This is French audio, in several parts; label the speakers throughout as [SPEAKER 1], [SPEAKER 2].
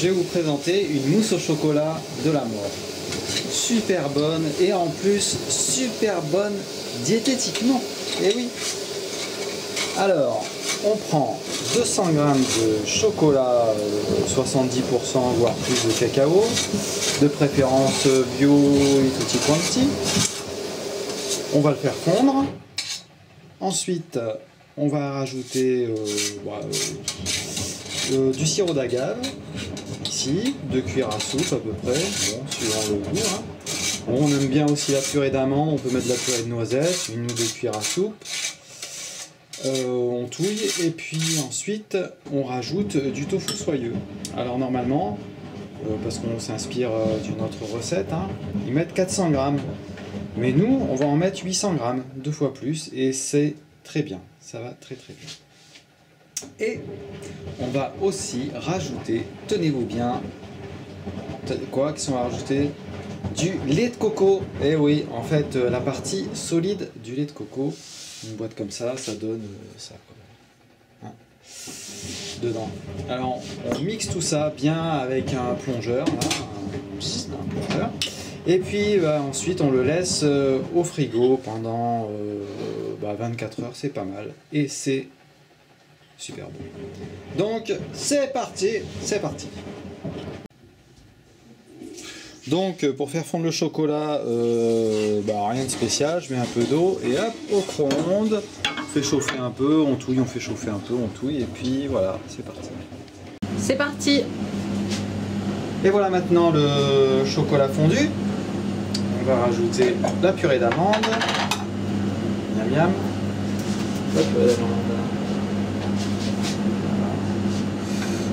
[SPEAKER 1] je vais vous présenter une mousse au chocolat de la mort. Super bonne et en plus super bonne diététiquement. Et oui. Alors, on prend 200 g de chocolat 70% voire plus de cacao, de préférence bio et tutti quanti. On va le faire fondre. Ensuite, on va rajouter du sirop d'agave, ici, 2 cuillères à soupe à peu près, bon, suivant le goût. Hein. Bon, on aime bien aussi la purée d'amande, on peut mettre de la purée de noisettes, 1 ou 2 cuillères à soupe. On touille et puis ensuite on rajoute du tofu soyeux. Alors normalement, parce qu'on s'inspire d'une autre recette, hein, ils mettent 400 grammes. Mais nous, on va en mettre 800 grammes, 2 fois plus, et c'est très bien, ça va très très bien. Et on va aussi rajouter, tenez-vous bien, quoi, qu'est-ce qu'on va rajouter? Du lait de coco. Et oui, en fait, la partie solide du lait de coco, une boîte comme ça, ça donne ça. Hein, dedans. Alors, on mixe tout ça bien avec un plongeur, là, un plongeur. Et puis ensuite on le laisse au frigo pendant 24 heures, c'est pas mal. Et c'est super bon. Donc c'est parti, c'est parti. Donc pour faire fondre le chocolat, rien de spécial, je mets un peu d'eau et hop, au micro-ondes, on fait chauffer un peu, on touille, on fait chauffer un peu, on touille et puis voilà, c'est parti.
[SPEAKER 2] C'est parti.
[SPEAKER 1] Et voilà maintenant le chocolat fondu. On va rajouter la purée d'amande. Miam miam. La purée d'amande.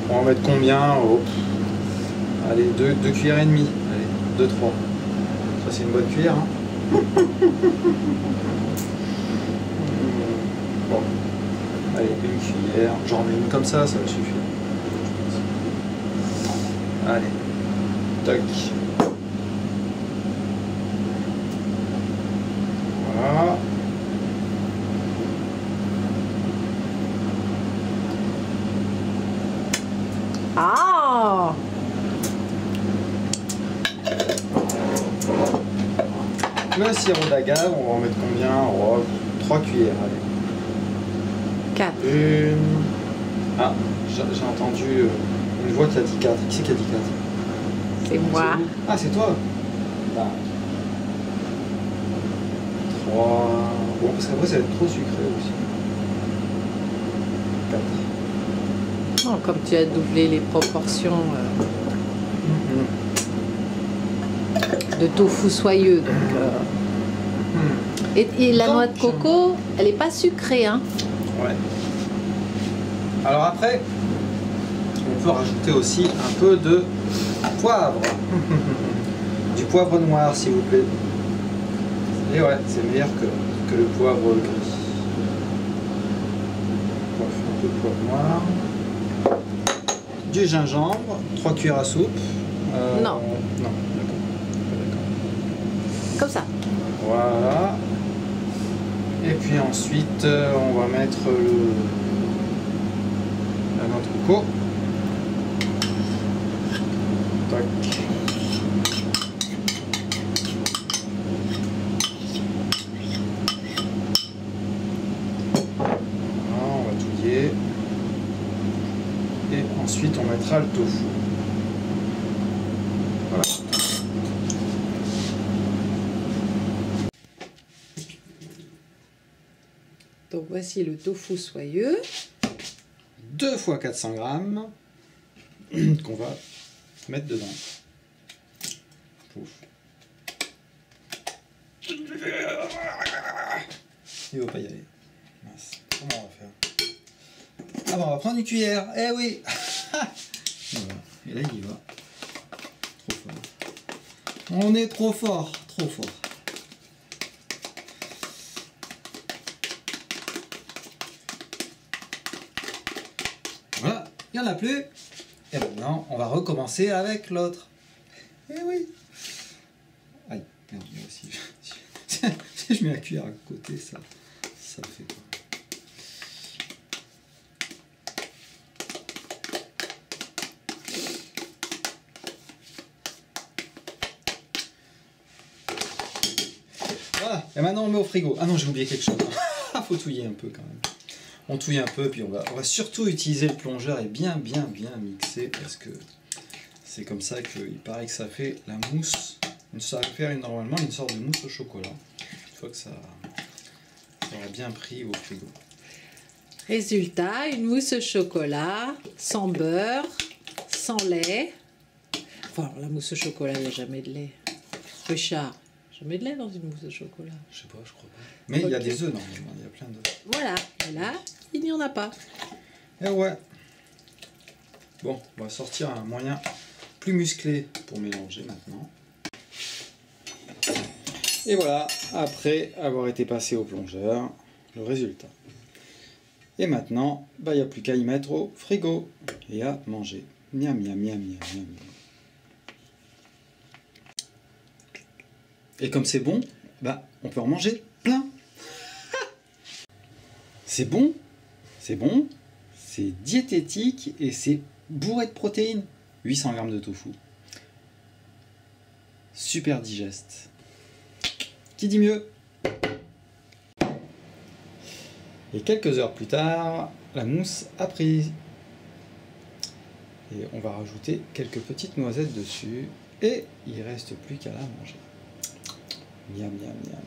[SPEAKER 1] On va en mettre combien? Allez, 2 cuillères et demie. Allez, 2-3. Ça c'est une bonne cuillère. Hein. Bon. Allez, 1 cuillère. J'en mets une comme ça va suffire. Allez. Tac. Voilà.
[SPEAKER 2] Ah!
[SPEAKER 1] Le sirop d'agave, on va en mettre combien? 3 cuillères, allez.
[SPEAKER 2] 4.
[SPEAKER 1] Ah, j'ai entendu une voix qui a dit 4. Qui c'est qui a dit 4?
[SPEAKER 2] C'est moi.
[SPEAKER 1] Ah, c'est toi? 3. Bon, parce qu'après ça va être trop sucré aussi. 4.
[SPEAKER 2] Oh, comme tu as doublé les proportions de tofu soyeux. Donc, et la noix de coco, elle n'est pas sucrée. Hein?
[SPEAKER 1] Ouais. Alors après, on peut rajouter aussi un peu de poivre. Du poivre noir, s'il vous plaît. Et ouais, c'est meilleur que le poivre gris. On va faire un peu de poivre noir. Du gingembre, 3 cuillères à soupe.
[SPEAKER 2] Non.
[SPEAKER 1] Non, d'accord.
[SPEAKER 2] Comme ça.
[SPEAKER 1] Voilà. Et puis ensuite, on va mettre la noix de coco. Tac. Voilà, on va touiller. Et ensuite, on mettra le tofu. Voilà.
[SPEAKER 2] Donc voici le tofu soyeux.
[SPEAKER 1] 2 fois 400 grammes qu'on va mettre dedans. Pouf. Il ne veut pas y aller. Mince. Comment on va faire? Ah bah on va prendre une cuillère. Eh oui. Voilà. Et là il y va. Trop fort. On est trop fort. Trop fort. Voilà. Il n'y en a plus. Et maintenant on va recommencer avec l'autre. Eh oui. Aïe. Merde, moi aussi. Si je mets la cuillère à côté, ça le fait pas. Voilà, et maintenant on le met au frigo. Ah non, j'ai oublié quelque chose. Faut touiller un peu quand même. On touille un peu, puis on va surtout utiliser le plongeur et bien mixer parce que c'est comme ça qu'il paraît que ça fait la mousse. Ça va faire normalement une sorte de mousse au chocolat. Une fois que ça aura bien pris au frigo.
[SPEAKER 2] Résultat, une mousse au chocolat, sans beurre, sans lait. Enfin, la mousse au chocolat, il n'y a jamais de lait. Richard, jamais de lait dans une mousse au chocolat.
[SPEAKER 1] Je sais pas, je crois pas. Mais il y a des œufs normalement, il y a plein d'œufs.
[SPEAKER 2] Voilà, et là, il n'y en a pas.
[SPEAKER 1] Et ouais. Bon, on va sortir un moyen plus musclé pour mélanger maintenant. Et voilà, après avoir été passé au plongeur, le résultat. Et maintenant, il n'y a plus qu'à y mettre au frigo et à manger. Miam, miam, miam, miam, miam. Et comme c'est bon, on peut en manger plein. C'est bon, c'est diététique et c'est bourré de protéines. 800 g de tofu. Super digeste. Qui dit mieux? Et quelques heures plus tard, la mousse a pris. Et on va rajouter quelques petites noisettes dessus. Et il ne reste plus qu'à la manger. Miam, miam, miam.